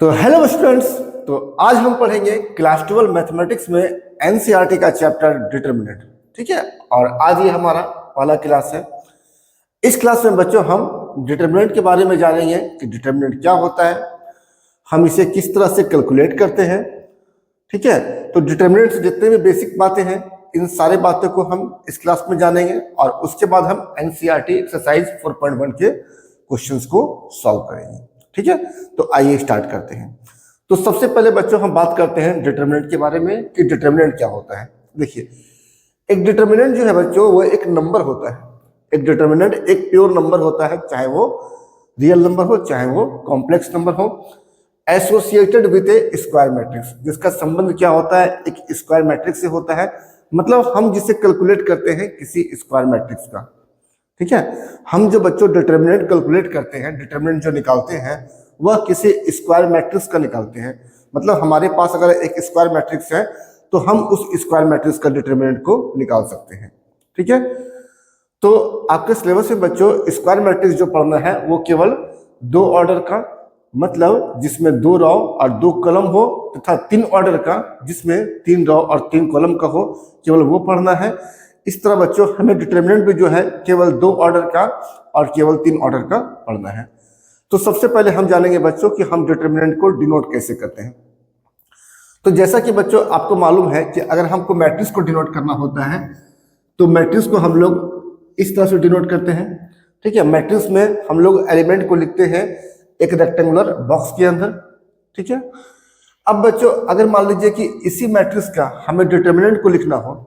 तो hello students. तो आज हम पढ़ेंगे क्लास 12 मैथमेटिक्स में एनसीईआरटी का चैप्टर डिटर्मिनेंट। ठीक है, और आज ये हमारा पहला क्लास है। इस क्लास में बच्चों हम डिटर्मिनेंट के बारे में जानेंगे कि डिटर्मिनेंट क्या होता है, हम इसे किस तरह से कैलकुलेट करते हैं। ठीक है, तो डिटर्मिनेंट से जितने भी बेसिक बातें हैं इन सारे बातों को हम इस क्लास में जानेंगे और उसके बाद हम एनसीईआरटी एक्सरसाइज 4.1 के क्वेश्चंस को सॉल्व करेंगे। ठीक है, तो आइए स्टार्ट करते हैं। तो सबसे पहले बच्चों हम बात करते हैं डिटर्मिनेंट के बारे में कि डिटर्मिनेंट क्या होता है। देखिए, एक डिटर्मिनेंट जो है बच्चों वो एक नंबर होता है। एक डिटर्मिनेंट एक प्योर नंबर होता है, चाहे वो रियल नंबर हो चाहे वो कॉम्प्लेक्स नंबर हो, associated with A square matrix, जिसका संबंध क्या होता है, एक स्क्वायर मैट्रिक्स से होता है। मतलब हम जिसे कैलकुलेट करते हैं किसी स्क्वायर मैट्रिक्स का। ठीक है, हम जो बच्चों डिटर्मिनेंट कैलकुलेट करते हैं, डिटर्मिनेंट जो निकालते हैं वह किसी स्क्वायर मैट्रिक्स का निकालते हैं। मतलब हमारे पास अगर एक स्क्वायर मैट्रिक्स है तो हम उस स्क्वायर मैट्रिक्स का डिटर्मिनेंट को निकाल सकते हैं। ठीक है, तो आपके सिलेबस में बच्चों स्क्वायर मैट्रिक्स जो पढ़ना है वो केवल दो ऑर्डर का, मतलब जिसमें दो रो और दो कॉलम हो, तथा तीन ऑर्डर का जिसमें तीन रो और तीन कॉलम का हो, केवल वो पढ़ना है। इस तरह बच्चों हमें डिटर्मिनेंट भी जो है केवल दो ऑर्डर का और केवल तीन ऑर्डर का पढ़ना है। तो सबसे पहले हम जानेंगे बच्चों कि हम डिटर्मिनेंट को डिनोट कैसे करते हैं। तो जैसा कि बच्चों आपको मालूम है कि अगर हमको मैट्रिक्स को डिनोट करना होता है तो मैट्रिक्स को हम लोग इस तरह से डिनोट करते हैं। ठीक है, मैट्रिक्स में हम लोग एलिमेंट को लिखते हैं एक रेक्टेंगुलर बॉक्स के अंदर। ठीक है, अब बच्चों अगर मान लीजिए कि इसी मैट्रिक्स का हमें डिटर्मिनेंट को लिखना हो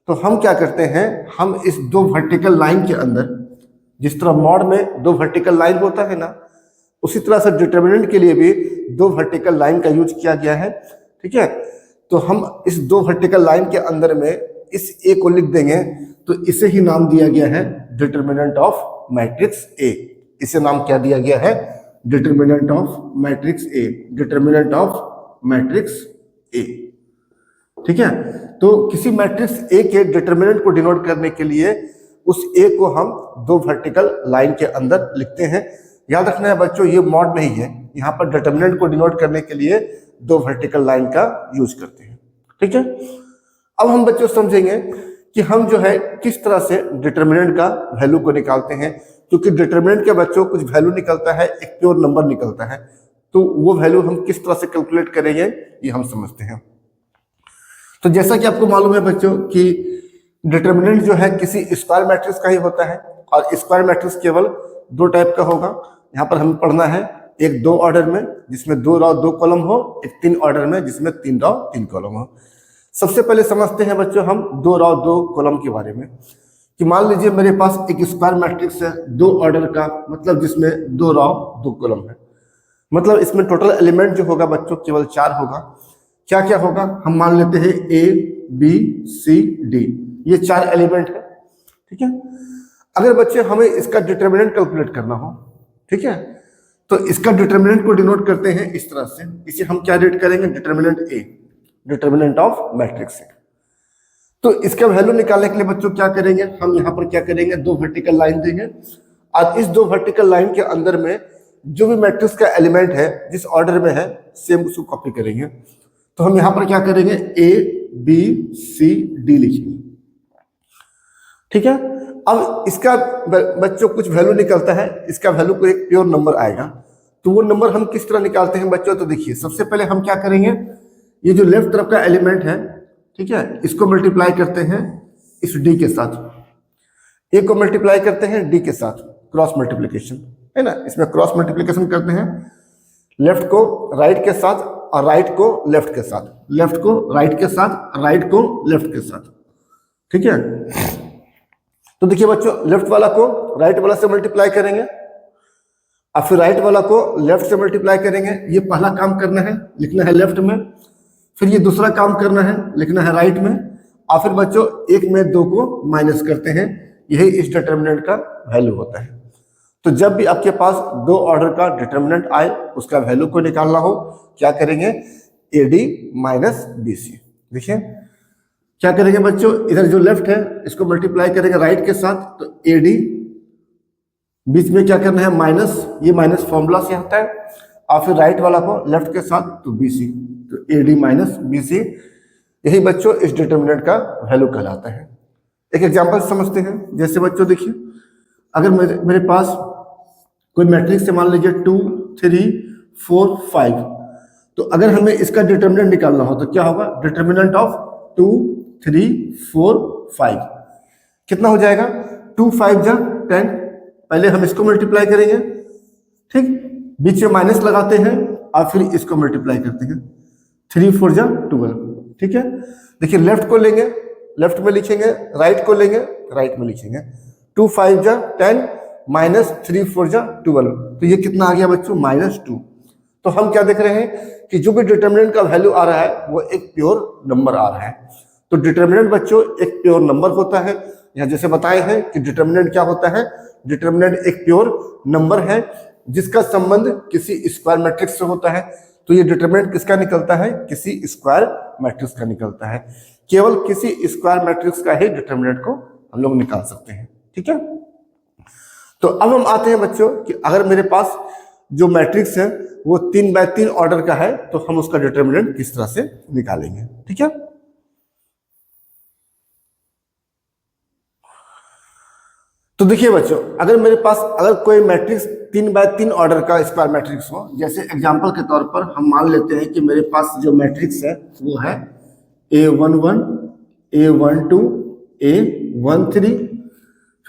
तो हम क्या करते हैं, हम इस दो वर्टिकल लाइन के अंदर, जिस तरह मॉड में दो वर्टिकल लाइन होता है ना, उसी तरह से डिटर्मिनेंट के लिए भी दो वर्टिकल लाइन का यूज किया गया है। ठीक है, तो हम इस दो वर्टिकल लाइन के अंदर में इस ए को लिख देंगे, तो इसे ही नाम दिया गया है डिटर्मिनेंट ऑफ मैट्रिक्स ए। इसे नाम क्या दिया गया है, determinant of matrix A, determinant of matrix A. ठीक है, तो किसी मैट्रिक्स ए के डिटर्मिनेंट को डिनोट करने के लिए उस ए को हम दो वर्टिकल लाइन के अंदर लिखते हैं। याद रखना है बच्चों, ये मॉड में ही है, यहाँ पर डिटर्मिनेंट को डिनोट करने के लिए दो वर्टिकल लाइन का यूज करते हैं। ठीक है, अब हम बच्चों समझेंगे कि हम जो है किस तरह से डिटर्मिनेंट का वैल्यू को निकालते हैं। क्योंकि डिटर्मिनेंट के बच्चों कुछ वैल्यू निकलता है, एक प्योर नंबर निकलता है, तो वो वैल्यू हम किस तरह से कैलकुलेट करेंगे ये हम समझते हैं। तो जैसा कि आपको मालूम है बच्चों कि डिटर्मिनेंट जो है किसी स्क्वायर मैट्रिक्स का ही होता है, और स्क्वायर मैट्रिक्स केवल दो टाइप का होगा। यहाँ पर हमें पढ़ना है एक दो ऑर्डर में जिसमें दो रो दो कॉलम हो, एक तीन ऑर्डर में जिसमें तीन रो तीन कॉलम हो। सबसे पहले समझते हैं बच्चों हम दो रो दो कॉलम के बारे में, कि मान लीजिए मेरे पास एक स्क्वायर मैट्रिक्स है दो ऑर्डर का, मतलब जिसमें दो रो दो कॉलम है। मतलब इसमें टोटल एलिमेंट जो होगा बच्चों केवल चार होगा। क्या क्या होगा, हम मान लेते हैं ए बी सी डी, ये चार एलिमेंट है। ठीक है, अगर बच्चे हमें इसका डिटर्मिनेंट कैलकुलेट करना हो, ठीक है, तो इसका डिटर्मिनेंट को डिनोट करते हैं इस तरह से। इसे हम क्या रेट करेंगे, determinant A, determinant of matrix A. तो इसका वैल्यू निकालने के लिए बच्चों क्या करेंगे, हम यहाँ पर क्या करेंगे, दो वर्टिकल लाइन देंगे और इस दो वर्टिकल लाइन के अंदर में जो भी मैट्रिक्स का एलिमेंट है जिस ऑर्डर में है सेम उसको कॉपी करेंगे। तो हम यहाँ पर क्या करेंगे, ए बी सी डी लिखेंगे। ठीक है, अब इसका बच्चों कुछ वैल्यू निकलता है, इसका वैल्यू को एक प्योर नंबर आएगा। तो वो नंबर हम किस तरह निकालते हैं बच्चों, तो देखिए सबसे पहले हम क्या करेंगे, ये जो लेफ्ट तरफ का एलिमेंट है, ठीक है, इसको मल्टीप्लाई करते हैं इस डी के साथ, ए को मल्टीप्लाई करते हैं डी के साथ, क्रॉस मल्टीप्लीकेशन है ना, इसमें क्रॉस मल्टीप्लीकेशन करते हैं, लेफ्ट को राइट के साथ और राइट को लेफ्ट के साथ, लेफ्ट को राइट के साथ, राइट को लेफ्ट के साथ। ठीक है, तो देखिए बच्चों लेफ्ट वाला को राइट वाला से मल्टीप्लाई करेंगे और फिर राइट वाला को लेफ्ट से मल्टीप्लाई करेंगे। ये पहला काम करना है, लिखना है लेफ्ट में, फिर ये दूसरा काम करना है, लिखना है राइट में, और फिर बच्चों एक में दो को माइनस करते हैं। यही इस डिटर्मिनेंट का वैल्यू होता है। तो जब भी आपके पास दो ऑर्डर का डिटर्मिनेंट आए उसका वैल्यू को निकालना हो, क्या करेंगे, A D minus B C. देखिए क्या करेंगे बच्चों, इधर जो लेफ्ट है इसको मल्टीप्लाई करेंगे राइट के साथ, तो ए डी, बीच में क्या करना है माइनस, ये माइनस फॉर्मूला से आता है, और फिर राइट वाला को लेफ्ट के साथ तो BC, तो AD माइनस BC, यही बच्चों इस डिटर्मिनेंट का वैल्यू कहलाता है। एक एग्जांपल समझते हैं। जैसे बच्चों देखिए, अगर मेरे पास कोई मैट्रिक्स है, मान लीजिए 2 3 4 5, तो अगर हमें इसका डिटर्मिनेंट निकालना हो तो क्या होगा, डिटर्मिनेंट ऑफ 2 3 4 5 कितना हो जाएगा, 2 5 जा 10, पहले हम इसको मल्टीप्लाई करेंगे, ठीक, बीच में माइनस लगाते हैं और फिर इसको मल्टीप्लाई करते हैं, 3 4 जा 12, ठीक है। देखिए लेफ्ट को लेंगे, लेफ्ट में लिखेंगे, राइट को लेंगे, राइट में लिखेंगे, 2 5 जा 10 माइनस 3 4 जा 12, तो ये कितना आ गया बच्चों, -2। तो हम क्या देख रहे हैं कि जो भी डिटर्मिनेंट का वैल्यू आ रहा है वो एक प्योर नंबर आ रहा है। तो डिटर्मिनेंट बच्चों एक प्योर नंबर होता है। यहाँ जैसे बताए हैं कि डिटर्मिनेंट क्या होता है, डिटर्मिनेंट एक प्योर नंबर है जिसका संबंध किसी स्क्वायर मैट्रिक्स से होता है। तो ये डिटर्मिनेंट किसका निकलता है, किसी स्क्वायर मैट्रिक्स का निकलता है। केवल किसी स्क्वायर मैट्रिक्स का ही डिटर्मिनेंट को हम लोग निकाल सकते हैं, ठीक है। तो अब हम आते हैं बच्चों कि अगर मेरे पास जो मैट्रिक्स है वो 3 बाय 3 ऑर्डर का है तो हम उसका डिटर्मिनेंट किस तरह से निकालेंगे, ठीक है। तो देखिए बच्चों, अगर मेरे पास अगर कोई मैट्रिक्स 3 बाय 3 ऑर्डर का स्क्वायर मैट्रिक्स हो, जैसे एग्जांपल के तौर पर हम मान लेते हैं कि मेरे पास जो मैट्रिक्स है वो है A11 A12 A13,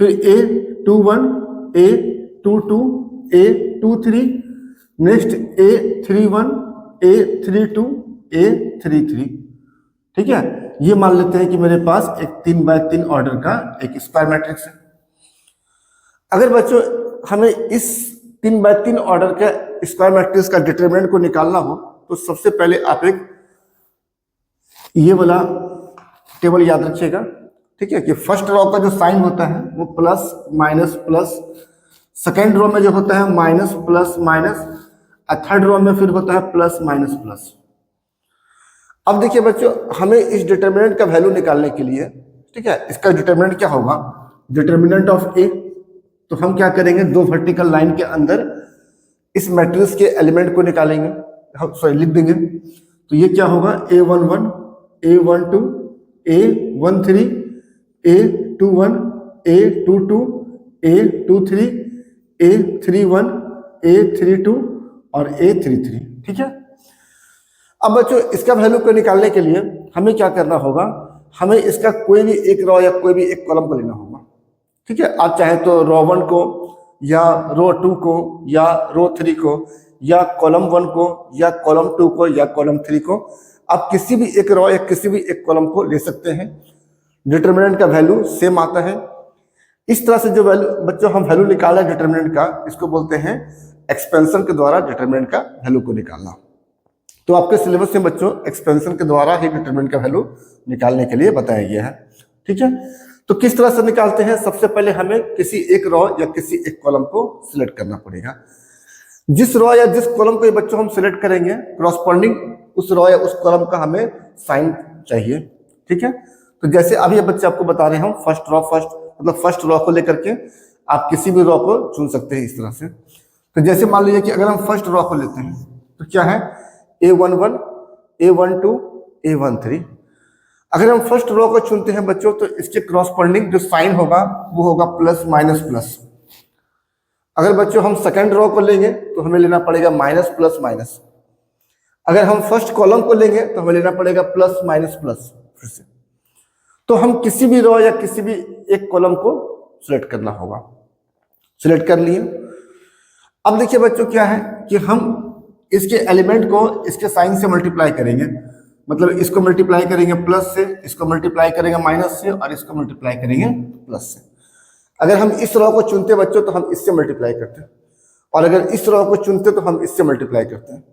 फिर A21 A22 A23, next A31 A32 A33, ठीक है। ये मान लेते हैं कि मेरे पास एक 3 बाय 3 ऑर्डर का एक स्क्वायर मैट्रिक्स है। अगर बच्चों हमें इस 3 बाय 3 ऑर्डर का स्क्वायर मैट्रिक्स का डिटरमिनेंट को निकालना हो तो सबसे पहले आप एक ये वाला टेबल याद रखिएगा, ठीक है, कि फर्स्ट रो का जो साइन होता है वो plus minus plus, second row में जो होता है माइनस प्लस माइनस, और थर्ड रो में फिर होता है प्लस माइनस प्लस। अब देखिए बच्चों, हमें इस डिटरमिनेंट का वैल्यू निकालने के लिए, ठीक है, इसका डिटरमिनेंट क्या होगा, डिटरमिनेंट ऑफ ए, तो हम क्या करेंगे, 2 वर्टिकल लाइन के अंदर इस मैट्रिक्स के एलिमेंट को निकालेंगे, हम सॉरी लिख देंगे। तो ये क्या होगा, A11 A12 A13 A21 A22 A23 A31 A32 और A33, ठीक है। अब बच्चों इसका वैल्यू को निकालने के लिए हमें क्या करना होगा, हमें इसका कोई भी एक रो या कोई भी एक कॉलम को लेना होगा, ठीक है। आप चाहे तो रो 1 को या रो 2 को या रो 3 को या कॉलम 1 को या कॉलम 2 को या कॉलम 3 को, आप किसी भी एक रो या किसी भी एक कॉलम को ले सकते हैं। डिटरमिनेंट का वैल्यू सेम आता है। इस तरह से जो वैल्यू बच्चों हम वैल्यू निकाला डिटरमिनेंट का, इसको बोलते हैं एक्सपेंशन के द्वारा डिटरमिनेंट का वैल्यू को निकालना। तो आपके सिलेबस में बच्चों एक्सपेंशन के द्वारा ही डिटरमिनेंट का वैल्यू निकालने के लिए बताया गया है, ठीक है। तो किस तरह से निकालते हैं, सबसे पहले हमें किसी एक रो या किसी एक कॉलम को सिलेक्ट करना पड़ेगा। जिस रो या जिस कॉलम को बच्चों हम सिलेक्ट करेंगे, करॉस्पॉन्डिंग उस रो या उस कॉलम का हमें साइन चाहिए, ठीक है। तो जैसे अभी बच्चे आपको बता रहे हैं, हम फर्स्ट रो को लेकर के आप किसी भी रो को चुन सकते हैं इस तरह से। तो जैसे मान लीजिए कि अगर हम फर्स्ट रो को लेते हैं तो क्या है, A11 A12 A13। अगर हम फर्स्ट रो को चुनते हैं बच्चों तो इसके करॉस्पॉन्डिंग जो साइन होगा वो होगा प्लस माइनस प्लस। अगर बच्चों हम सेकंड रो को लेंगे तो हमें लेना पड़ेगा माइनस प्लस माइनस। अगर हम फर्स्ट कॉलम को लेंगे तो हमें लेना पड़ेगा प्लस माइनस प्लस फिर से। तो हम किसी भी रो या किसी भी एक कॉलम को सिलेक्ट करना होगा। सिलेक्ट कर लिए। अब देखिए बच्चों क्या है कि हम इसके एलिमेंट को इसके साइन से मल्टीप्लाई करेंगे, मतलब इसको मल्टीप्लाई करेंगे प्लस से, इसको मल्टीप्लाई करेंगे माइनस से और इसको मल्टीप्लाई करेंगे प्लस से। अगर हम इस रो को चुनते बच्चों तो हम इससे मल्टीप्लाई करते हैं, और अगर इस रो को चुनते तो हम इससे मल्टीप्लाई करते हैं,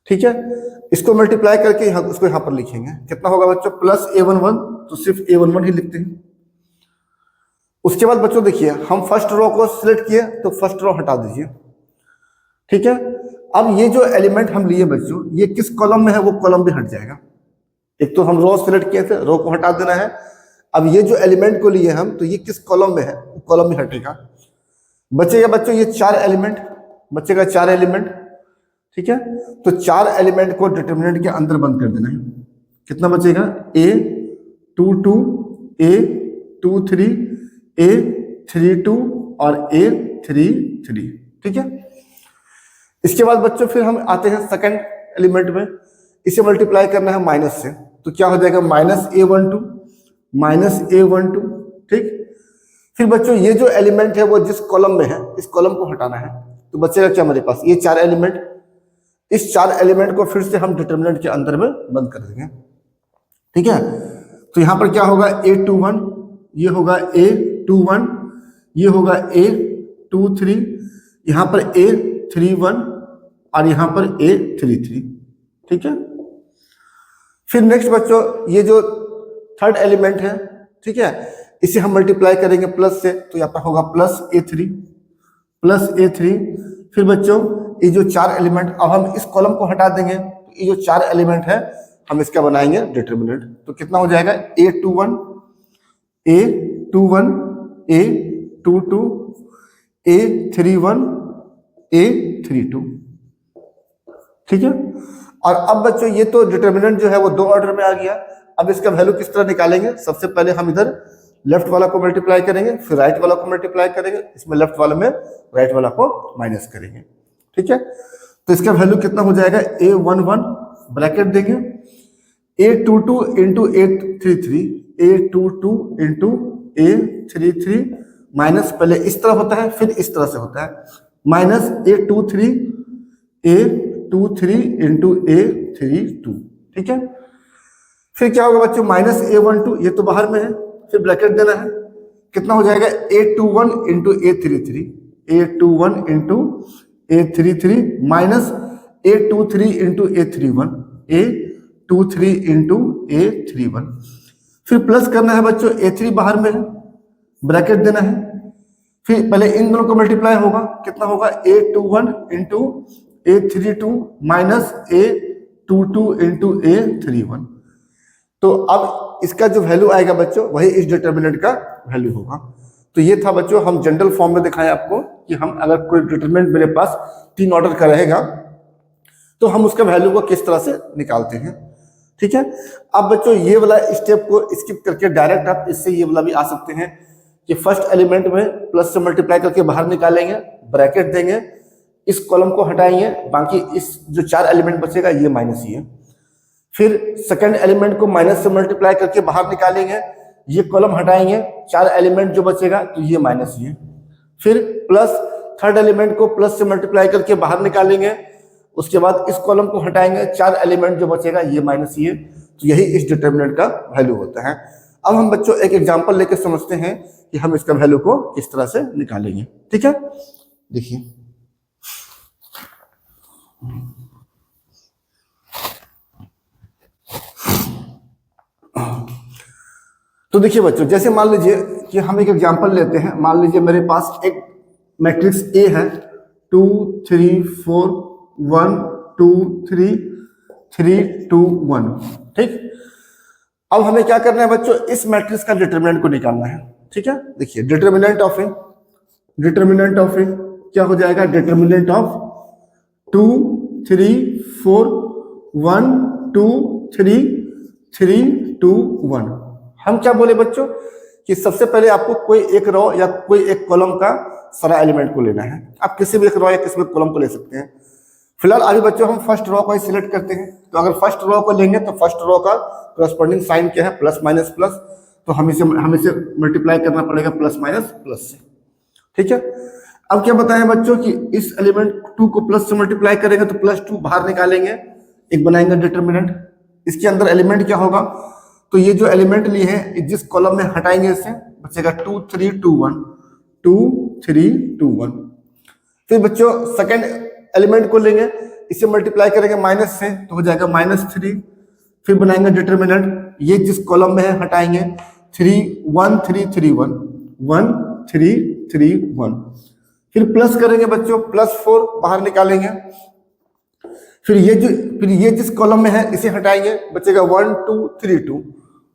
ठीक है। इसको मल्टीप्लाई करके उसको यहाँ पर लिखेंगे, कितना होगा बच्चों, प्लस A11, तो सिर्फ A11 ही लिखते हैं। उसके बाद बच्चों देखिए, हम फर्स्ट रो को सिलेक्ट किए तो फर्स्ट रो हटा दीजिए, ठीक है। अब ये जो एलिमेंट हम लिए बच्चों, ये किस कॉलम में है वो कॉलम भी हट जाएगा। एक तो हम रो सिलेक्ट किए थे, रो को हटा देना है। अब ये जो एलिमेंट को लिए हम, तो ये किस कॉलम में है वो कॉलम भी हटेगा। बचेगा बच्चों ये 4 एलिमेंट, बचेगा 4 एलिमेंट। ठीक है। तो 4 एलिमेंट को डिटरमिनेंट के अंदर बंद कर देना है। कितना बचेगा? A22, A23, A32 और A33। ठीक है। इसके बाद बच्चों फिर हम आते हैं सेकंड एलिमेंट में। इसे मल्टीप्लाई करना है माइनस से, तो क्या हो जाएगा? -A12, -A12। ठीक। फिर बच्चों ये जो एलिमेंट है वो जिस कॉलम में है, इस कॉलम को हटाना है, तो बचेगा क्या हमारे पास? ये 4 एलिमेंट। इस 4 एलिमेंट को फिर से हम डिटरमिनेंट के अंदर में बंद कर देंगे। ठीक है। तो यहां पर क्या होगा? A21, ये होगा A21, ये होगा A23, यहां पर A31 और यहां पर A33। ठीक है। फिर नेक्स्ट बच्चों ये जो थर्ड एलिमेंट है, ठीक है, इसे हम मल्टीप्लाई करेंगे प्लस से, तो यहाँ पर होगा +A3, +A3। फिर बच्चों ये जो 4 एलिमेंट, अब हम इस कॉलम को हटा देंगे, तो ये जो 4 एलिमेंट है हम इसका बनाएंगे डिटरमिनेंट। तो कितना हो जाएगा? A21, A21, A22, A31, A32। ठीक है। और अब बच्चों ये तो डिटरमिनेंट जो है वो 2 ऑर्डर में आ गया। अब इसका वैल्यू किस तरह निकालेंगे? सबसे पहले हम इधर लेफ्ट वाला को मल्टीप्लाई करेंगे, फिर राइट वाला को मल्टीप्लाई करेंगे, इसमें लेफ्ट वाले में राइट वाला को माइनस करेंगे। ठीक है। तो इसका वैल्यू कितना हो जाएगा? A11 ब्रैकेट देंगे, A22 into A33, A22 into A33 minus, पहले इस तरह होता है फिर इस तरह से होता है, माइनस A23 इंटू A32। ठीक है। फिर क्या होगा बच्चों? -A12, ये तो बाहर में है, फिर ब्रैकेट देना है, कितना हो जाएगा? A21 into A33, A21 into A33 minus A23 into A31, A23 into A31। फिर प्लस करना है बच्चों, A3 बाहर में है, ब्रैकेट देना है, फिर पहले इन दोनों को मल्टीप्लाई होगा, कितना होगा? A21 into A32 minus A22 into A31। तो अब इसका जो वैल्यू आएगा बच्चों वही इस डिटरमिनेंट का वैल्यू होगा। तो ये था बच्चों, हम जनरल फॉर्म में दिखाएं आपको कि हम अगर कोई डिटरमिनेंट मेरे पास 3 ऑर्डर का रहेगा तो हम उसका वैल्यू को किस तरह से निकालते हैं। ठीक है। अब बच्चों ये वाला स्टेप को स्किप करके डायरेक्ट आप इससे ये वाला भी आ सकते हैं कि फर्स्ट एलिमेंट में प्लस से मल्टीप्लाई करके बाहर निकालेंगे, ब्रैकेट देंगे, इस कॉलम को हटाएंगे, बाकी इस जो 4 एलिमेंट बचेगा ये माइनस ही है। फिर सेकंड एलिमेंट को माइनस से मल्टीप्लाई करके बाहर निकालेंगे, ये कॉलम हटाएंगे, 4 एलिमेंट जो बचेगा तो ये माइनस ही है। फिर प्लस थर्ड एलिमेंट को प्लस से मल्टीप्लाई करके बाहर निकालेंगे, उसके बाद इस कॉलम को हटाएंगे, 4 एलिमेंट जो बचेगा ये माइनस ही है। तो यही इस डिटरमिनेंट का वैल्यू होता है। अब हम बच्चों एक एग्जांपल लेकर समझते हैं कि हम इसका वैल्यू को किस तरह से निकालेंगे। ठीक है। देखिए, तो देखिए बच्चों, जैसे मान लीजिए कि हम एक एग्जांपल लेते हैं। मान लीजिए मेरे पास एक मैट्रिक्स ए है, 2 3 4 1 2 3 3 2 1। ठीक। अब हमें क्या करना है बच्चों? इस मैट्रिक्स का डिटरमिनेंट को निकालना है। ठीक है। देखिए, डिटरमिनेंट ऑफ ए क्या हो जाएगा? Determinant of 2 3 4 1 2 3 3 2 1। हम क्या बोले बच्चों कि सबसे पहले आपको कोई एक रो या कोई एक कॉलम का सारा एलिमेंट को लेना है। आप किसी भी एक रो या किसी भी कॉलम को ले सकते हैं। फिलहाल अभी बच्चों हम फर्स्ट रो को ही सिलेक्ट करते हैं। तो अगर फर्स्ट रो को लेंगे तो फर्स्ट रो का करस्पॉन्डिंग साइन क्या है? Plus minus plus. तो हमें इसे मल्टीप्लाई करना पड़ेगा प्लस माइनस प्लस से। ठीक है। अब क्या बताएं बच्चों कि इस एलिमेंट 2 को प्लस से मल्टीप्लाई करेंगे तो +2 बाहर निकालेंगे, एक बनाएंगे डिटरमिनेंट। इसके अंदर एलिमेंट क्या होगा? तो ये जो एलिमेंट लिए हैं जिस कॉलम में हटाएंगे इससे बचेगा 2 3 2 1 2 3 2 1। फिर बच्चों सेकंड एलिमेंट को लेंगे, इसे मल्टीप्लाई करेंगे माइनस से तो हो जाएगा -3। फिर बनाएंगे डिटरमिनेंट, ये जिस कॉलम में है हटाएंगे, 3 1 3 3 1 1 3 3 1। फिर प्लस करेंगे बच्चों, +4 बाहर निकालेंगे। फिर ये जिस कॉलम में है इसे हटाएंगे, बचेगा 1 2 3 2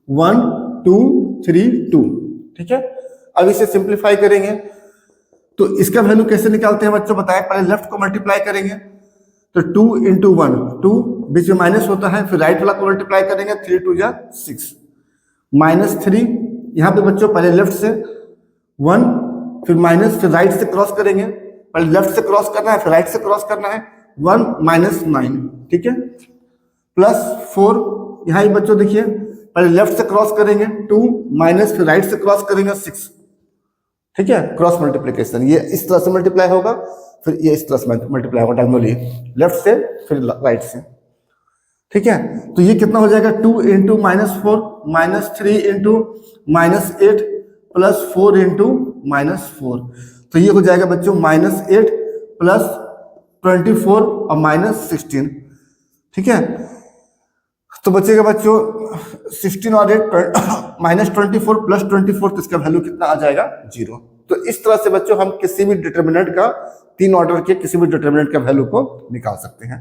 1 2 3 2। ठीक है। अब इसे सिंप्लीफाई करेंगे तो इसका वैल्यू कैसे निकालते हैं बच्चों? बताएं। पहले लेफ्ट को मल्टीप्लाई करेंगे, तो 2 इंटू 1, 2 बीच में माइनस होता है, फिर राइट वाला को मल्टीप्लाई करेंगे, 3 2 जा 6, -3 यहाँ पे बच्चों पहले लेफ्ट से 1, फिर माइनस, फिर राइट से क्रॉस करेंगे, पहले लेफ्ट से क्रॉस करना है, फिर राइट से क्रॉस करना है, 1 -9, ठीक है, +4 यहाँ ही बच्चों देखिए पहले लेफ्ट से क्रॉस करेंगे 2, माइनस, फिर राइट से क्रॉस करेंगे 6, ठीक है, क्रॉस मल्टीप्लीकेशन, ये इस तरह से मल्टीप्लाई होगा, फिर ये इस तरह से मल्टीप्लाई होगा डायगोनली, लेफ्ट से फिर राइट से, ठीक है। तो ये कितना हो जाएगा 2 इंटू -4 -3 इंटू -8 +4 इंटू -4, तो ये हो जाएगा बच्चों -8 +24 और -16, ठीक है। तो बचेगा बच्चों 16 और 8 -24 +24, तो इसका वैल्यू कितना आ जाएगा 0। तो इस तरह से बच्चों हम किसी भी डिटर्मिनेंट का, 3 ऑर्डर के किसी भी डिटर्मिनेंट का वैल्यू को निकाल सकते हैं।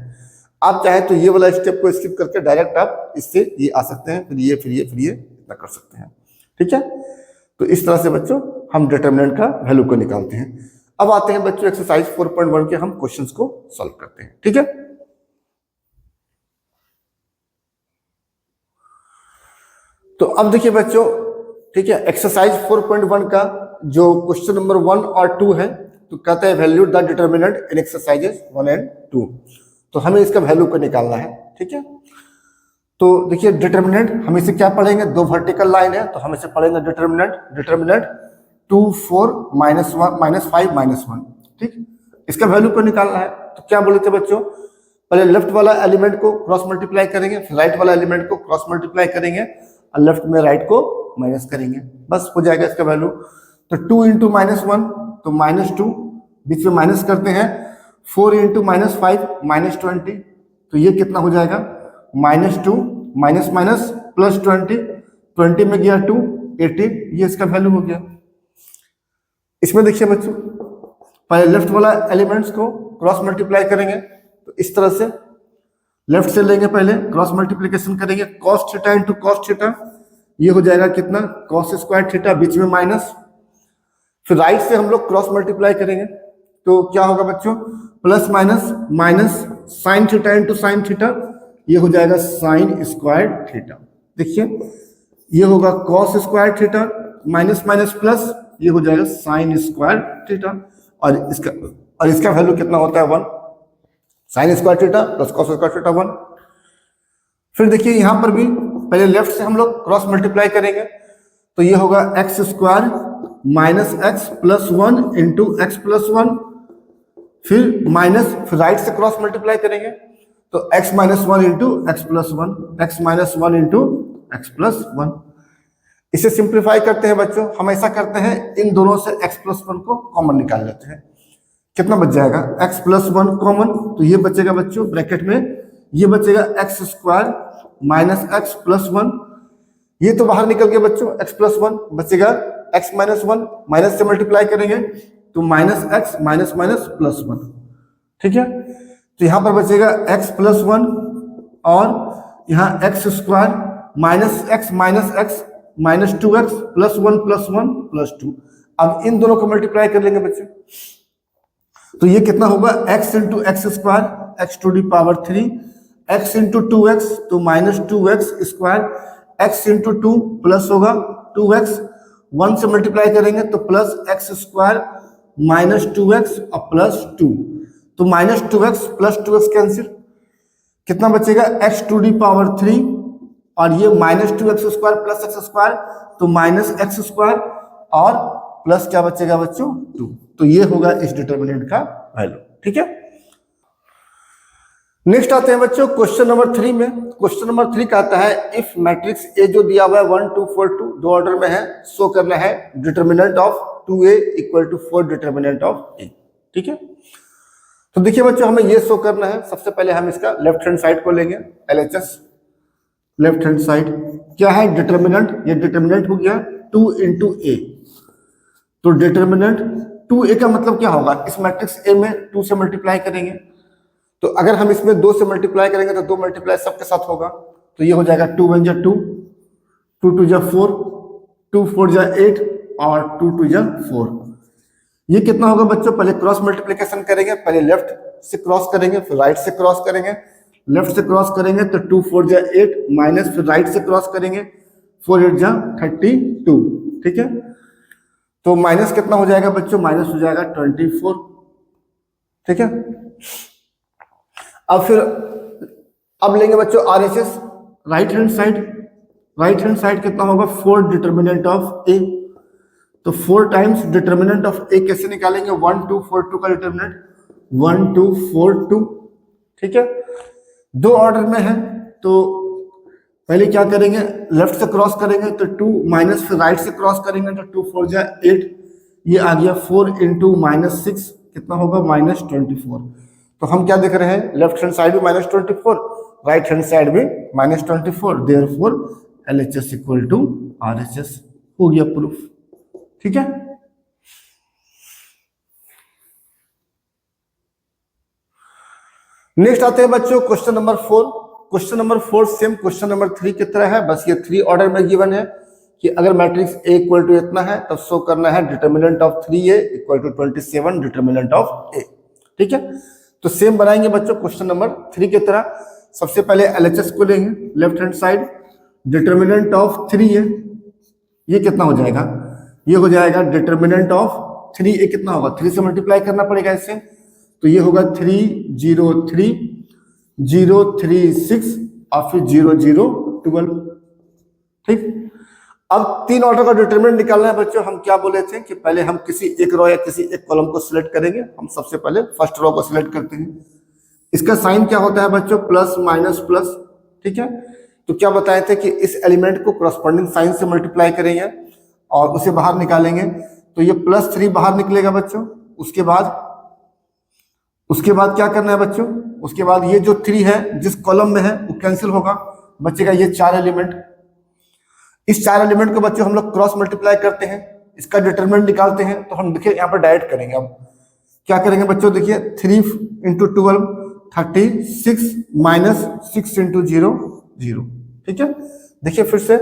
आप चाहे तो ये वाला स्टेप को स्किप करके डायरेक्ट आप इससे ये आ सकते हैं, फिर ये फिर ये फिर ये इतना कर सकते हैं, ठीक है। तो इस तरह से बच्चों हम डिटर्मिनेंट का वैल्यू को निकालते हैं। अब आते हैं बच्चों एक्सरसाइज 4.1 के हम क्वेश्चंस को सॉल्व करते हैं, ठीक है। तो अब देखिए बच्चों, ठीक है, एक्सरसाइज 4.1 का जो क्वेश्चन नंबर 1 और 2 है, तो कहते हैं value the determinant in exercises 1 and 2, तो हमें इसका वैल्यू को निकालना है, ठीक है। तो देखिए डिटर्मिनेंट हम इसे क्या पढ़ेंगे, 2 वर्टिकल लाइन है, तो हम इसे पढ़ेंगे डिटर्मिनेंट 2 4 -1 -5 -1, ठीक। इसका वैल्यू को निकालना है, तो क्या बोले थे बच्चों, पहले लेफ्ट वाला एलिमेंट को क्रॉस मल्टीप्लाई करेंगे, फिर राइट वाला एलिमेंट को क्रॉस मल्टीप्लाई करेंगे और लेफ्ट में राइट को माइनस करेंगे, बस हो जाएगा इसका वैल्यू। तो 2 इंटू -1 तो -2, बीच में माइनस करते हैं, 4 इंटू -5 -20, तो ये कितना हो जाएगा -2 माइनस माइनस +20, 20 में गया 2 18, ये इसका वैल्यू हो गया। इसमें देखिए बच्चों पहले लेफ्ट वाला एलिमेंट्स को क्रॉस मल्टीप्लाई करेंगे, तो इस तरह से लेफ्ट से लेंगे, पहले क्रॉस मल्टीप्लिकेशन करेंगे, cos theta into cos theta, ये हो जाएगा कितना cos स्क्वायर थीटा, बीच में माइनस, फिर राइट से हम लोग क्रॉस मल्टीप्लाई करेंगे, तो क्या होगा बच्चों plus minus minus sine theta into sine theta, ये हो जाएगा साइन स्क्वायर थीटा। देखिए ये होगा cos square theta minus minus plus, ये हो जाएगा साइन स्क्वायर थीटा, और इसका वैल्यू कितना होता है 1, sine square theta plus cos square theta 1। फिर देखिए यहां पर भी पहले लेफ्ट से हम लोग क्रॉस मल्टीप्लाई करेंगे, तो ये होगा x square minus x plus 1 into x plus 1, फिर माइनस, फिर राइट से क्रॉस मल्टीप्लाई करेंगे, तो x minus 1 into x plus 1, x minus 1 into x plus 1। इसे सिंप्लीफाई करते हैं बच्चों, हम ऐसा करते हैं इन दोनों से x प्लस 1 को कॉमन निकाल लेते हैं, कितना बच जाएगा x प्लस 1 कॉमन, तो ये बचेगा बच्चों ब्रैकेट में, ये बचेगा x square minus x plus 1, ये तो बाहर निकल गया बच्चों, x प्लस 1 बचेगा x माइनस 1, माइनस से मल्टीप्लाई करेंगे तो minus x minus minus plus 1, ठीक है। तो यहां पर बचेगा x प्लस 1 और यहाँ x square minus x minus 2x plus 1 plus 2। अब इन दोनों को मल्टीप्लाई कर लेंगे बच्चे, तो ये कितना होगा x into x square x to the power 3, x into 2x तो minus 2x square, x into 2 plus होगा 2x, 1 से मल्टीप्लाई करेंगे तो plus x square minus 2x और प्लस 2, तो minus 2x plus 2x cancel, कितना बचेगा x टू दी पावर 3 और ये minus 2x square plus x square, तो माइनस एक्स स्क्वायर और प्लस क्या बचेगा बच्चों 2, तो ये होगा इस डिटर्मिनेंट का वैल्यू, ठीक है। नेक्स्ट आते हैं बच्चों क्वेश्चन नंबर 3 में। क्वेश्चन नंबर 3 कहता है इफ मैट्रिक्स ए जो दिया हुआ है 1 2 4 2 दो ऑर्डर में है, शो करना है determinant of 2a equal to 4 determinant of A, ठीक है। तो देखिए बच्चों हमें ये शो करना है, सबसे पहले हम इसका लेफ्ट हैंड साइड को लेंगे, LHS लेफ्ट हैंड साइड क्या है डिटर्मिनेंट, ये डिटर्मिनेंट हो गया 2 इंटू ए, तो डिटर्मिनेंट 2a का मतलब क्या होगा, इस मैट्रिक्स ए में 2 से मल्टीप्लाई करेंगे, तो अगर हम इसमें 2 से मल्टीप्लाई करेंगे तो 2 मल्टीप्लाई सबके साथ होगा, तो ये हो जाएगा 2 1 जा 2, 2 2 जा 4, 2 4 जा 8 और 2 2 जा 4। ये कितना होगा बच्चों, पहले क्रॉस मल्टीप्लिकेशन करेंगे, पहले लेफ्ट से क्रॉस करेंगे, फिर राइट से क्रॉस करेंगे, लेफ्ट से क्रॉस करेंगे तो 2 4 जा 8 माइनस, फिर राइट से क्रॉस करेंगे 4 8 जा 32। ठीक है, तो माइनस कितना हो जाएगा बच्चों, माइनस हो जाएगा 24। ठीक है, अब फिर अब लेंगे बच्चों RHS right hand side. Right hand side कितना होगा, 4 डिटर्मिनेंट ऑफ ए, तो 4 टाइम्स डिटर्मिनेंट ऑफ ए कैसे निकालेंगे, 1 2 4 2 का डिटर्मिनेंट 1 2 4 2। ठीक है, दो ऑर्डर में है, तो पहले क्या करेंगे, लेफ्ट से क्रॉस करेंगे तो 2 माइनस, फिर राइट से क्रॉस करेंगे तो 2 4 जा 8, ये आ गया 4 इंटू माइनस 6 कितना होगा, माइनस 24। तो हम क्या देख रहे हैं, लेफ्ट हैंड साइड भी माइनस 24, राइट हैंड साइड भी minus 24, therefore LHS equal to RHS। हो गया प्रूफ। ठीक है, नेक्स्ट आते हैं बच्चों question number 4। Question number 4 same question number 3 की तरह है, बस ये 3 ऑर्डर में गिवन है कि अगर मैट्रिक्स A इक्वल टू इतना है तब शो करना है determinant of 3A equal to 27 determinant of A। ठीक है, तो सेम बनाएंगे बच्चों क्वेश्चन नंबर 3 की तरह। सबसे पहले LHS को लेंगे, left hand side determinant of 3A, ये कितना हो जाएगा, ये हो जाएगा डिटर्मिनेंट ऑफ 3A कितना होगा, 3 से मल्टीप्लाई करना पड़ेगा इससे, तो ये होगा 3 0 3 0 3 6 और फिर 0 0 12। ठीक, अब 3 ऑर्डर का डिटरमिनेंट निकालना है बच्चों। हम क्या बोले थे कि पहले हम किसी एक रो या किसी एक कॉलम को सिलेक्ट करेंगे। हम सबसे पहले फर्स्ट रो को सिलेक्ट करते हैं। इसका साइन क्या होता है बच्चों, प्लस माइनस प्लस। ठीक है, तो क्या बताए थे कि इस एलिमेंट को करस्पॉन्डिंग साइन से मल्टीप्लाई करेंगे और उसे बाहर निकालेंगे, तो ये +3 बाहर निकलेगा बच्चों। उसके बाद क्या करना है बच्चों, उसके बाद ये जो 3 है जिस कॉलम में है वो कैंसिल होगा, बचेगा ये 4 एलिमेंट। इस 4 एलिमेंट को बच्चों हम लोग क्रॉस मल्टीप्लाई करते हैं, इसका डिटरमिनेंट निकालते हैं। तो हम देखिए यहाँ पर डायरेक्ट करेंगे। अब क्या करेंगे बच्चों, देखिए 3 इंटू 12 36 माइनस 6 इंटू 0 0। ठीक है, देखिए फिर से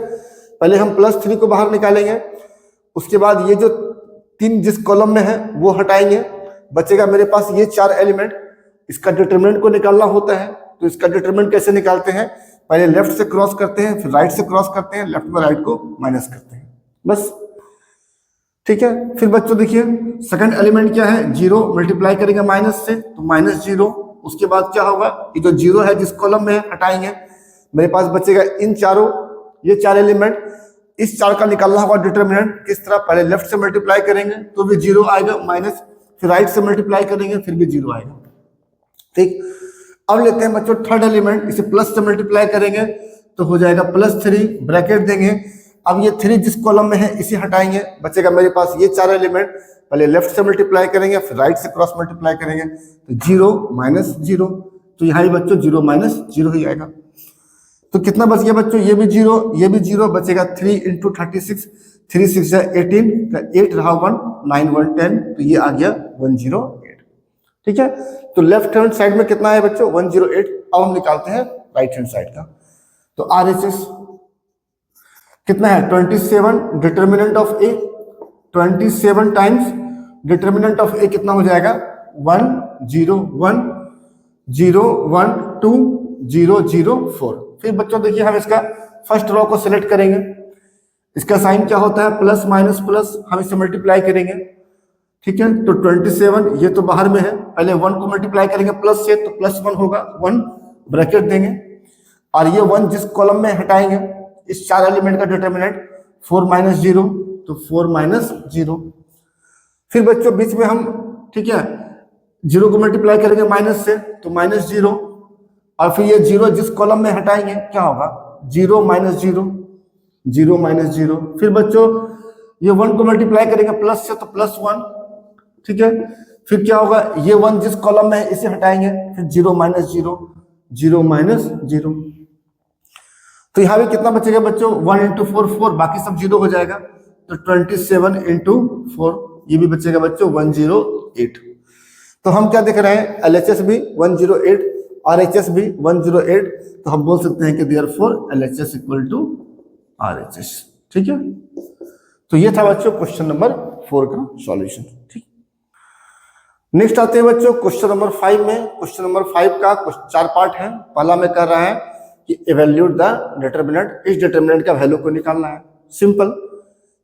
पहले हम +3 को बाहर निकालेंगे, उसके बाद ये जो 3 जिस कॉलम में है वो हटाएंगे, बचेगा मेरे पास ये 4 एलिमेंट। इसका डिटरमिनेंट को निकालना होता है, तो इसका डिटरमिनेंट कैसे निकालते हैं, पहले लेफ्ट से क्रॉस करते हैं, फिर राइट से क्रॉस करते हैं, लेफ्ट में राइट को माइनस करते हैं, बस। ठीक है, फिर बच्चों देखिए सेकंड एलिमेंट क्या है, 0 मल्टीप्लाई करेंगे माइनस से, तो -0। उसके बाद क्या होगा, ये जो 0 है जिस कॉलम में हटाएंगे, मेरे पास बचेगा इन चारों, ये 4 एलिमेंट। इस 4 का निकालना होगा डिटरमिनेंट। किस तरह, पहले लेफ्ट से मल्टीप्लाई करेंगे तो भी 0 आएगा माइनस, फिर राइट से मल्टीप्लाई करेंगे फिर भी 0 आएगा। ठीक, अब लेते हैं बच्चों थर्ड एलिमेंट, इसे प्लस से मल्टीप्लाई करेंगे तो हो जाएगा +3, ब्रैकेट देंगे। अब ये 3 जिस कॉलम में है इसे हटाएंगे, बचेगा मेरे पास ये 4 एलिमेंट। पहले लेफ्ट से मल्टीप्लाई करेंगे फिर राइट से क्रॉस मल्टीप्लाई करेंगे, तो 0 -0, तो यहाँ ही बच्चों 0 -0 ही आएगा। तो कितना बच गया बच्चों, ये भी 0 ये भी 0, बचेगा 3 इंटू 36, 3 6 18, 8 रहा 1, 9 1 10, तो ये आ गया 108। ठीक है, तो लेफ्ट हैंड साइड में कितना है बच्चों, 108। अब हम निकालते हैं राइट हैंड साइड का, तो RHS कितना है, 27 determinant of A, 27 times determinant of A कितना हो जाएगा, 1 0 1 0 1 2 0 0 4। फिर बच्चों देखिए हम इसका फर्स्ट रो को सिलेक्ट करेंगे। इसका साइन क्या होता है, प्लस माइनस प्लस, हम इसे मल्टीप्लाई करेंगे। ठीक है, तो 27 ये तो बाहर में है, पहले 1 को मल्टीप्लाई करेंगे प्लस से, तो +1 होगा, 1 ब्रैकेट देंगे, और ये 1 जिस कॉलम में हटाएंगे, इस 4 एलिमेंट का डिटरमिनेंट 4 -0, तो 4 -0। फिर बच्चों बीच में हम, ठीक है, 0 को मल्टीप्लाई करेंगे माइनस से, तो -0, और फिर ये 0 जिस कॉलम में हटाएंगे क्या होगा, 0 -0 0 -0। फिर बच्चों ये 1 को मल्टीप्लाई करेंगे प्लस से, तो +1। ठीक है, फिर क्या होगा, ये 1 जिस कॉलम में है इसे हटाएंगे, फिर 0 -0 0 -0। तो यहाँ भी कितना बचेगा बच्चों, 1 इंटू 4 4, बाकी सब 0 हो जाएगा, तो 27 इंटू 4, ये भी बचेगा बच्चों 108। तो हम क्या देख रहे हैं, LHS भी 108, RHS भी 108, तो हम बोल सकते हैं कि therefore LHS equal to RHS। ठीक है, तो ये था बच्चों क्वेश्चन नंबर 4 का सॉल्यूशन। ठीक, नेक्स्ट आते हैं बच्चों क्वेश्चन नंबर 5 में। क्वेश्चन नंबर 5 का कुछ 4 पार्ट है। पहला में कर रहा है कि इवैल्यूएट द डिटरमिनेंट, इस डिटरमिनेंट का वैल्यू को निकालना है। सिंपल,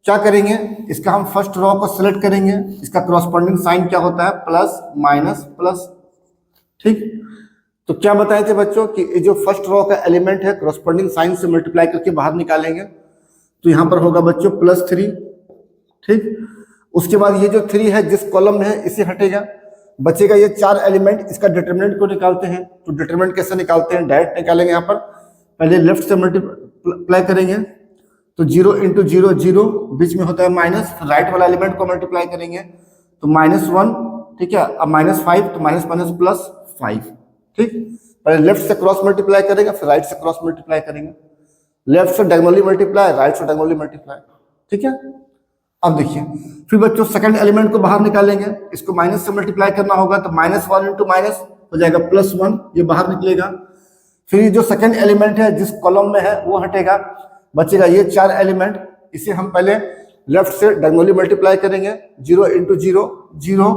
क्या करेंगे, इसका हम फर्स्ट रो को सिलेक्ट करेंगे, इसका करस्पॉन्डिंग साइन क्या होता है, प्लस माइनस प्लस। ठीक, तो क्या बताए थे बच्चों कि ये जो फर्स्ट रो का एलिमेंट है करस्पॉन्डिंग साइन से मल्टीप्लाई करके बाहर निकालेंगे, तो यहां पर होगा बच्चों +3। ठीक, उसके बाद ये जो 3 है जिस कॉलम में है इसे हटेगा, बचेगा ये 4 एलिमेंट। इसका डिटरमिनेंट को निकालते हैं, तो डिटरमिनेंट कैसे निकालते हैं, डायरेक्ट निकालेंगे। यहाँ पर पहले लेफ्ट से मल्टीप्लाई करेंगे, तो 0 × 0 0, बीच में होता है माइनस, फिर राइट वाला एलिमेंट को मल्टीप्लाई करेंगे तो -1। ठीक है, अब -5 तो माइनस +5। ठीक, पहले लेफ्ट से क्रॉस मल्टीप्लाई करेंगे, फिर राइट से क्रॉस मल्टीप्लाई करेंगे, लेफ्ट से डायगोनली मल्टीप्लाई, राइट से डायगोनली मल्टीप्लाई। ठीक है, अब देखिए फिर बच्चों सेकंड एलिमेंट को बाहर निकालेंगे, इसको माइनस से मल्टीप्लाई करना होगा, तो -1 × माइनस हो जाएगा +1, ये बाहर निकलेगा। फिर ये जो सेकंड एलिमेंट है जिस कॉलम में है वो हटेगा, बचेगा ये 4 एलिमेंट। इसे हम पहले लेफ्ट से डायगोनली मल्टीप्लाई करेंगे, 0 × 0 0,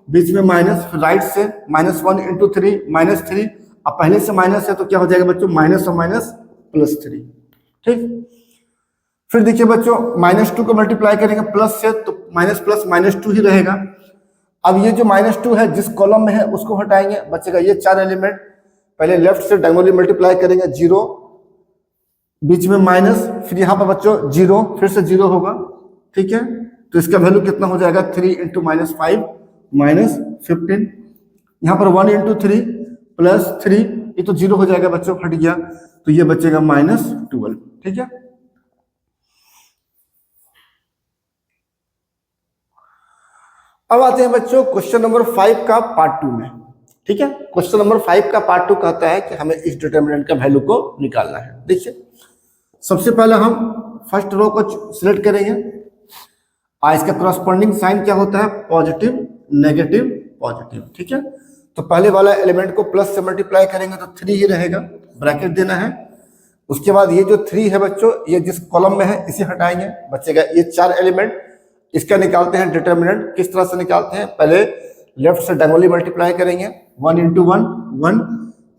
बीच में माइनस, फिर राइट से -1 × 3 -3। अब पहले से माइनस है तो क्या हो जाएगा बच्चों, माइनस और माइनस +3। ठीक, फिर देखिए बच्चों -2 को मल्टीप्लाई करेंगे प्लस से, तो माइनस प्लस -2 ही रहेगा। अब ये जो -2 है जिस कॉलम में है उसको हटाएंगे, बचेगा ये 4 एलिमेंट। पहले लेफ्ट से डायगोनली मल्टीप्लाई करेंगे, 0, बीच में माइनस, फिर यहाँ पर बच्चों 0, फिर से 0 होगा। ठीक है, तो इसका वैल्यू कितना हो जाएगा, 3 × -5 -15। यहाँ पर 1 × 3 +3, ये तो 0 हो जाएगा बच्चों, हट गया, तो ये बचेगा -12। ठीक है, अब आते हैं बच्चों क्वेश्चन नंबर 5 का पार्ट 2 में। ठीक है, क्वेश्चन नंबर 5 का पार्ट 2 कहता है कि हमें इस डिटरमिनेंट का वैल्यू को निकालना है। देखिए सबसे पहले हम फर्स्ट रो को सिलेक्ट करेंगे, इसका करस्पॉन्डिंग साइन क्या होता है, पॉजिटिव नेगेटिव पॉजिटिव। ठीक है, तो पहले वाला एलिमेंट को प्लस से मल्टीप्लाई करेंगे तो 3 ही रहेगा, ब्रैकेट देना है। उसके बाद ये जो 3 है बच्चों, ये जिस कॉलम में है इसे हटाएंगे, बचेगा ये 4 एलिमेंट। इसका निकालते हैं डिटरमिनेंट। किस तरह से निकालते हैं, पहले लेफ्ट से डायगोनली मल्टीप्लाई करेंगे, 1 × 1 1,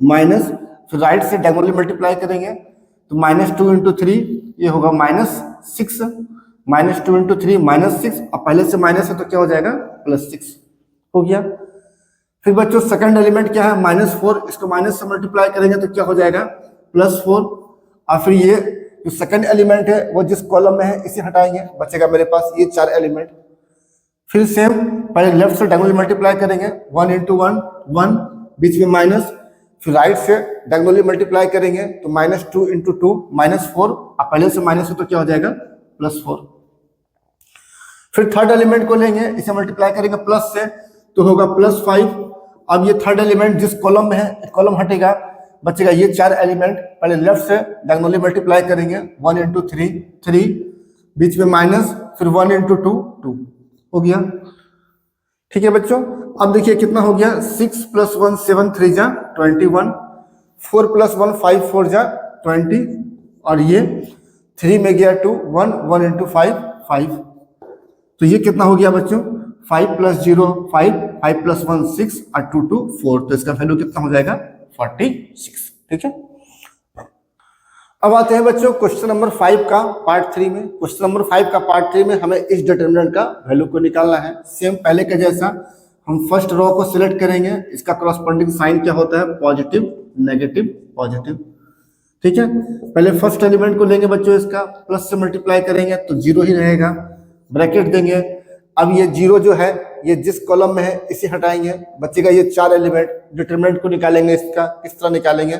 माइनस, फिर राइट से डायगोनली मल्टीप्लाई करेंगे तो -2 × 3, ये होगा -6, -2 × 3 -6। अब पहले से माइनस है तो क्या हो जाएगा, +6 हो गया। फिर बच्चों सेकंड एलिमेंट क्या है, -4, इसको माइनस से मल्टीप्लाई करेंगे तो क्या हो जाएगा, +4। और फिर ये जो सेकंड एलिमेंट है वो जिस कॉलम में है इसे हटाएंगे, बचेगा मेरे पास ये 4 एलिमेंट। फिर सेम पहले लेफ्ट से डायगोनली मल्टीप्लाई करेंगे, 1 × 1 1, बीच में माइनस, फिर राइट से डायगोनली मल्टीप्लाई करेंगे तो -2 × 2 -4। अब पहले से माइनस है तो क्या हो जाएगा, +4। फिर थर्ड एलिमेंट को लेंगे, इसे मल्टीप्लाई करेंगे प्लस से तो होगा +5। अब ये थर्ड एलिमेंट जिस कॉलम में है कॉलम हटेगा, बचेगा ये 4 एलिमेंट। पहले लेफ्ट से डायगोनली मल्टीप्लाई करेंगे, 1 × 3 3, बीच में माइनस, फिर 1 × 2 2 हो गया। ठीक है बच्चों, अब देखिए कितना हो गया, 6 + 1 7 3 जा 21, 4 + 1 5 4 जा 20, और ये 3 में गया 2 1 1 × 5 5, तो ये कितना हो गया बच्चों, 5 + 0 5 5 + 1 6 और 2 2 4, तो इसका वैल्यू कितना हो जाएगा, 46। ठीक है, अब आते हैं बच्चों क्वेश्चन नंबर 5 का पार्ट 3 में। क्वेश्चन नंबर 5 का पार्ट 3 में हमें इस डिटरमिनेंट का वैल्यू को निकालना है। सेम पहले के जैसा हम फर्स्ट रो को सिलेक्ट करेंगे, इसका करस्पॉन्डिंग साइन क्या होता है, पॉजिटिव नेगेटिव पॉजिटिव। ठीक है, पहले फर्स्ट एलिमेंट को लेंगे बच्चों, इसका प्लस से मल्टीप्लाई करेंगे तो 0 ही रहेगा, ब्रैकेट देंगे। अब ये 0 जो है ये जिस कॉलम में है इसे हटाएंगे, बचेगा ये 4 एलिमेंट। डिटरमिनेंट को निकालेंगे, इसका किस तरह निकालेंगे,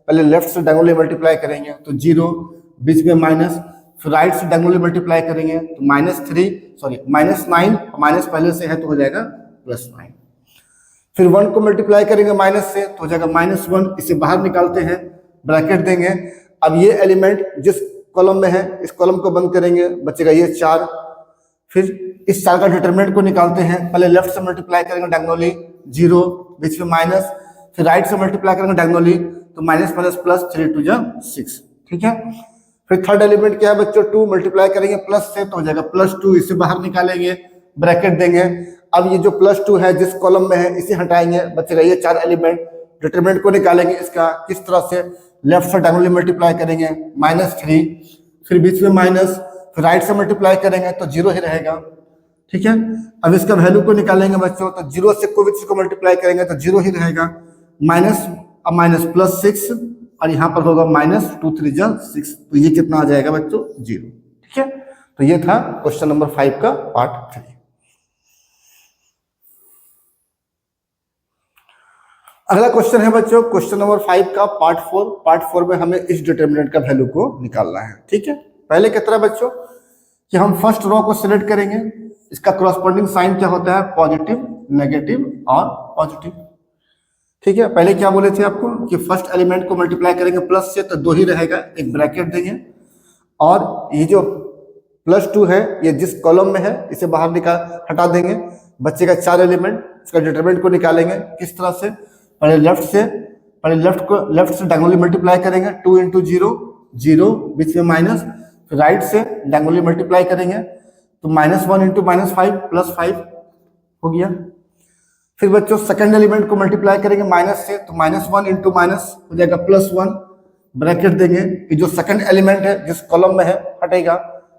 पहले लेफ्ट से डायगोनली मल्टीप्लाई करेंगे तो 0, बीच में माइनस, फिर राइट से डायगोनली मल्टीप्लाई करेंगे तो -9, माइनस पहले से है तो हो जाएगा +9। फिर 1 को मल्टीप्लाई करेंगे माइनस से तो हो जाएगा -1, इसे बाहर निकालते हैं, ब्रैकेट देंगे। अब ये एलिमेंट जिस कॉलम में है इस कॉलम को बंद करेंगे, बचेगा ये 4। फिर इस 4 का डिटरमिनेंट को निकालते हैं, पहले लेफ्ट से मल्टीप्लाई करेंगे डायगोनली 0, बीच में माइनस, फिर राइट से मल्टीप्लाई करेंगे डायगोनली तो -, +3 2 जा 6। ठीक है, फिर थर्ड एलिमेंट क्या है बच्चों, 2 मल्टीप्लाई करेंगे प्लस से तो हो जाएगा +2, इसे बाहर निकालेंगे, ब्रैकेट देंगे। अब ये जो +2 है जिस कॉलम में है इसे हटाएंगे, बचेगा ये 4 एलिमेंट। डिटरमिनेंट को निकालेंगे इसका किस तरह से, लेफ्ट से डायगोनली मल्टीप्लाई करेंगे -3, फिर बीच में माइनस, फिर राइट से मल्टीप्लाई करेंगे तो 0 ही रहेगा। ठीक है, अब इसका वैल्यू को निकालेंगे बच्चों, तो 0 से कोई भी चीज को मल्टीप्लाई करेंगे तो 0 ही रहेगा। माइनस, अब माइनस +6 और यहाँ पर होगा -2 3 जा 6, तो ये कितना आ जाएगा बच्चों 0। ठीक है, तो ये था क्वेश्चन नंबर 5 का पार्ट 3। अगला क्वेश्चन है बच्चों क्वेश्चन नंबर 5 का पार्ट 4। पार्ट 4 में हमें इस डिटरमिनेंट का वैल्यू को निकालना है। ठीक है, पहले की तरह बच्चों कि हम फर्स्ट रो को सिलेक्ट करेंगे, इसका कॉरस्पॉन्डिंग साइन क्या होता है, पॉजिटिव, नेगेटिव और पॉजिटिव। ठीक है, पहले क्या बोले थे आपको कि फर्स्ट एलिमेंट को मल्टीप्लाई करेंगे प्लस से तो 2 ही रहेगा, एक ब्रैकेट देंगे, और ये जो +2 है ये जिस कॉलम में है इसे बाहर निकाल हटा देंगे, बच्चे का 4 एलिमेंट। इसका डिटरमिनेंट को निकालेंगे किस तरह से, पहले लेफ्ट से डायगोनली मल्टीप्लाई करेंगे, 2 × 0 0, बीच में माइनस, फिर राइट से डायगोनली मल्टीप्लाई करेंगे तो -1 × -5 +5 हो गया। फिर बच्चों सेकंड एलिमेंट को मल्टीप्लाई करेंगे माइनस से, तो -1 × माइनस हो जाएगा +1, ब्रैकेट देंगे, कि जो सेकंड एलिमेंट है जिस कॉलम में है हटेगा,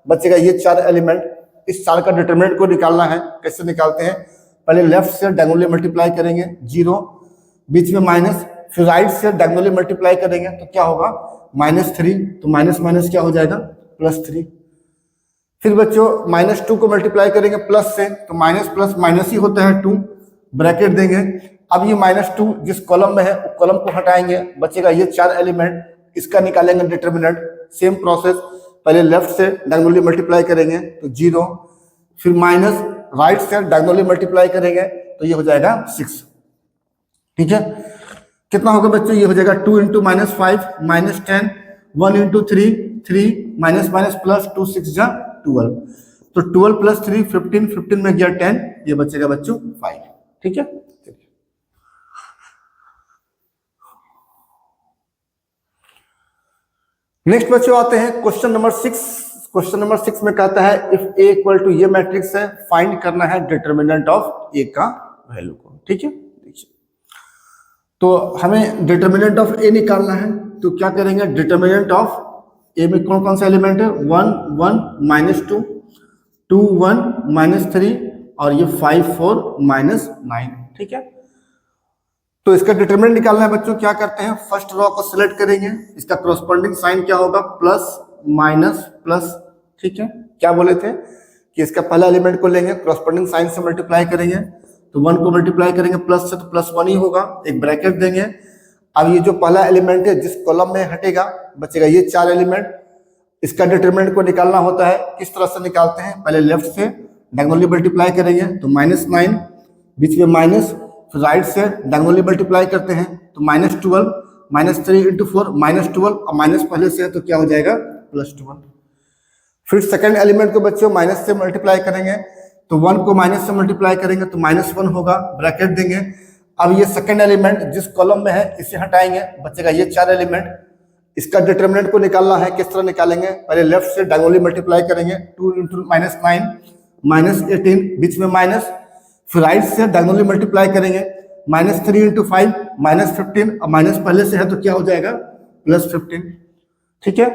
बचेगा ये 4 एलिमेंट। इस 4 का डिटरमिनेंट को निकालना है। कैसे निकालते हैं, पहले लेफ्ट से डायगोनली मल्टीप्लाई करेंगे 0, बीच में माइनस, फिर राइट से डायगोनली मल्टीप्लाई करेंगे तो क्या होगा -3, तो माइनस माइनस क्या हो जाएगा +3। फिर बच्चों -2 को मल्टीप्लाई करेंगे प्लस से, तो माइनस प्लस माइनस ही होता है 2, ब्रैकेट देंगे। अब ये -2 जिस कॉलम में है उस कॉलम को हटाएंगे, बचेगा ये 4 एलिमेंट। इसका निकालेंगे डिटरमिनेंट, सेम प्रोसेस, पहले लेफ्ट से डायगोनली मल्टीप्लाई करेंगे तो 0, फिर माइनस, राइट से डायगोनली मल्टीप्लाई करेंगे तो ये हो जाएगा 6। ठीक है, कितना होगा बच्चों, ये हो जाएगा 2 × -5 -10, 1 × 3 3, माइनस माइनस प्लस 2 6 जा 12, तो 12 + 3 15, 15 में गया 10, ये बचेगा बच्चों 5। ठीक है, नेक्स्ट बच्चों आते हैं क्वेश्चन नंबर 6। क्वेश्चन नंबर 6 में कहता है इफ A = ये मैट्रिक्स है, फाइंड करना है डिटरमिनेंट ऑफ A का वैल्यू को। ठीक है, तो हमें डिटरमिनेंट ऑफ A निकालना है, तो क्या करेंगे, डिटरमिनेंट ऑफ A में कौन कौन सा एलिमेंट है, 1 1 -2, 2 1 -3 और ये 5 4 -9। ठीक है, तो इसका डिटरमिनेंट निकालना है बच्चों। क्या करते हैं, फर्स्ट रो को सिलेक्ट करेंगे, इसका कॉरस्पॉन्डिंग साइन क्या होगा, प्लस माइनस प्लस। ठीक है, क्या बोले थे कि इसका पहला एलिमेंट को लेंगे, कॉरस्पॉन्डिंग साइन से मल्टीप्लाई करेंगे, तो 1 को मल्टीप्लाई करेंगे प्लस से तो +1 ही होगा, एक ब्रैकेट देंगे। अब ये जो पहला एलिमेंट है जिस कॉलम में हटेगा, बचेगा ये 4 एलिमेंट। इसका डिटरमिनेंट को निकालना होता है, किस तरह से निकालते हैं, पहले लेफ्ट से डायगोनली मल्टीप्लाई करेंगे तो -9, बीच में माइनस, फिर राइट से डायगोनली मल्टीप्लाई करते हैं तो -12, -3 × 4 -12, और माइनस पहले से है तो क्या हो जाएगा +12। फिर सेकंड एलिमेंट को बच्चों माइनस से मल्टीप्लाई करेंगे, तो 1 को माइनस से मल्टीप्लाई करेंगे तो -1 होगा, ब्रैकेट देंगे। अब ये सेकंड एलिमेंट जिस कॉलम में है इसे हटाएंगे, बचेगा ये 4 एलिमेंट। इसका डिटरमिनेंट को निकालना है, किस तरह निकालेंगे, पहले लेफ्ट से डायगोनली मल्टीप्लाई करेंगे, 2 × -9 -18, बीच में माइनस, फिर राइट से डायगोनली मल्टीप्लाई करेंगे, -3 × 5 -15, और माइनस पहले से है तो क्या हो जाएगा +15। ठीक है,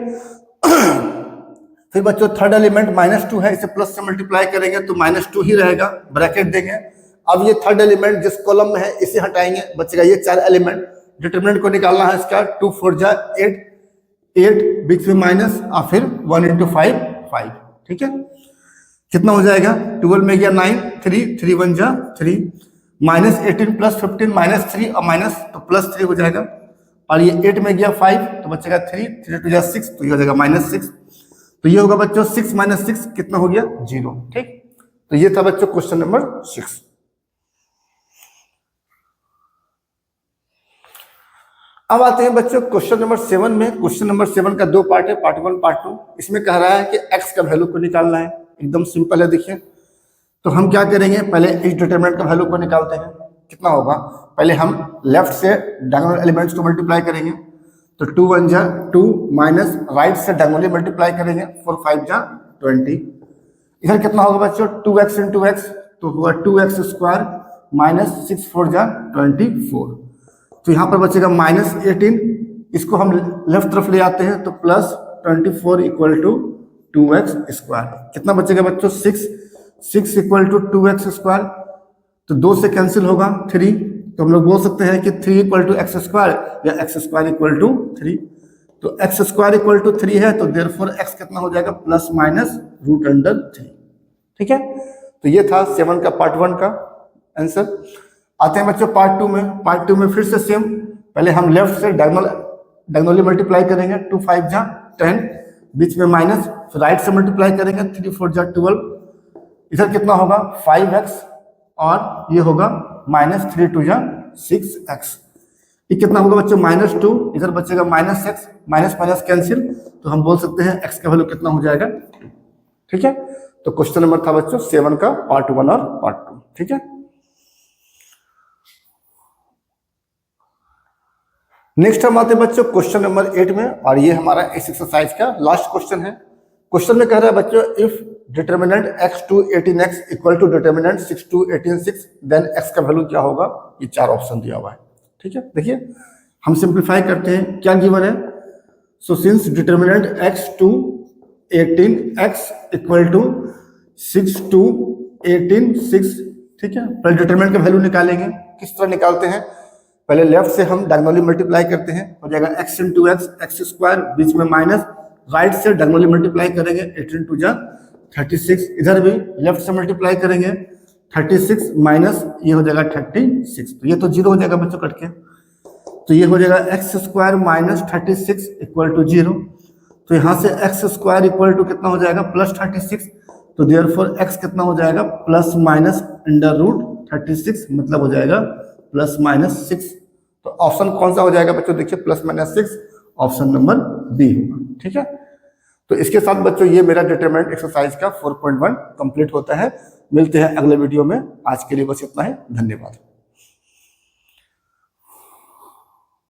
फिर बच्चों थर्ड एलिमेंट -2 है, इसे प्लस से मल्टीप्लाई करेंगे तो -2 ही रहेगा, ब्रैकेट देंगे। अब ये थर्ड एलिमेंट जिस कॉलम में है इसे हटाएंगे, बचेगा ये 4 एलिमेंट। डिटरमिनेंट को निकालना है इसका, 2 4 जा 8 8, बीच में माइनस, और फिर 1 × 5 5। ठीक है, कितना हो जाएगा, 12 में गया 9, 3 3 1 जा 3, -18 + 15 -3 और माइनस तो +3 हो जाएगा, और ये 8 में गया 5 तो बचेगा 3 3 2 जा 6, तो ये हो जाएगा -6। तो ये होगा बच्चों 6 - 6 कितना हो गया 0। ठीक, तो ये था बच्चों क्वेश्चन नंबर 6। अब आते हैं बच्चों क्वेश्चन नंबर 7 में। क्वेश्चन नंबर 7 का 2 पार्ट है, पार्ट 1 पार्ट 2। इसमें कह रहा है कि x का वैल्यू को निकालना है, एकदम सिंपल है। देखिए, तो हम क्या करेंगे, पहले इस डिटरमिनेंट का वैल्यू को निकालते हैं। कितना होगा, पहले हम लेफ्ट से डायगोनल एलिमेंट्स को मल्टीप्लाई करेंगे, तो 2 1 जा 2, माइनस राइट से डायगोनली मल्टीप्लाई करेंगे, 4 5 जा 20। इधर कितना होगा बच्चों, 2x × x, तो हुआ 2x² माइनस 6 4 जा 24। तो यहाँ पर बचेगा -18, इसको हम लेफ्ट तरफ ले आते हैं तो +24 इक्वल टू 2x²। कितना बचेगा बच्चों? 6 इक्वल टू 2x², तो 2 से कैंसिल होगा 3, तो हम लोग बोल सकते हैं कि 3 इक्वल टू x² या x² इक्वल टू 3। तो x² इक्वल टू 3 है, तो देयरफॉर x कितना हो जाएगा? ±√3। ठीक है, तो ये था 7 का पार्ट 1 का आंसर। आते हैं बच्चों पार्ट 2 में। पार्ट 2 में फिर से सेम, पहले हम लेफ्ट से डायगोनली मल्टीप्लाई करेंगे, 2 5 जा 10, बीच में माइनस, फिर राइट से मल्टीप्लाई करेंगे, 3 4 जा 12, इधर कितना होगा? 5x, और ये होगा -3 2 जा 6x। ये कितना होगा बच्चों? -2, इधर बचेगा -x, माइनस माइनस कैंसिल, तो हम बोल सकते हैं x का वैल्यू कितना हो जाएगा। ठीक है, तो क्वेश्चन नंबर था बच्चों 7 का पार्ट 1 और पार्ट 2। ठीक है, नेक्स्ट हम आते हैं बच्चों क्वेश्चन नंबर 8 में, और ये हमारा इस एक्सरसाइज का लास्ट क्वेश्चन है। क्वेश्चन में कह रहा है बच्चों, if determinant x to 18x equal to determinant 6 to 18 6, then x का वैल्यू क्या होगा? ये 4 ऑप्शन दिया हुआ है। ठीक है, देखिए हम सिंप्लीफाई करते हैं, क्या गिवन है? So since determinant x to 18x equal to 6 to 18 6, ठीक है, पहले डिटर्मिनेंट का वैल्यू निकालेंगे। किस तरह निकालते हैं? पहले लेफ्ट से हम डायगोनली मल्टीप्लाई करते हैं, हो जाएगा x इंटू x, x², बीच में माइनस, राइट से डायगोनली मल्टीप्लाई करेंगे, 18 2 जा 36, इधर भी लेफ्ट से मल्टीप्लाई करेंगे, 36 माइनस ये हो जाएगा 36, तो ये तो 0 हो जाएगा बच्चों कट के, तो ये हो जाएगा x² माइनस 36 इक्वल टू 0। तो यहाँ से x² इक्वल टू कितना हो जाएगा? +36, तो देयरफॉर x कितना हो जाएगा? ±√36, मतलब हो जाएगा ±6। तो ऑप्शन कौन सा हो जाएगा बच्चों? देखिए +-6, ऑप्शन नंबर बी होगा। ठीक है, तो इसके साथ बच्चों ये मेरा डिटरमिनेंट एक्सरसाइज का 4.1 कंप्लीट होता है। मिलते हैं अगले वीडियो में, आज के लिए बस इतना ही, धन्यवाद।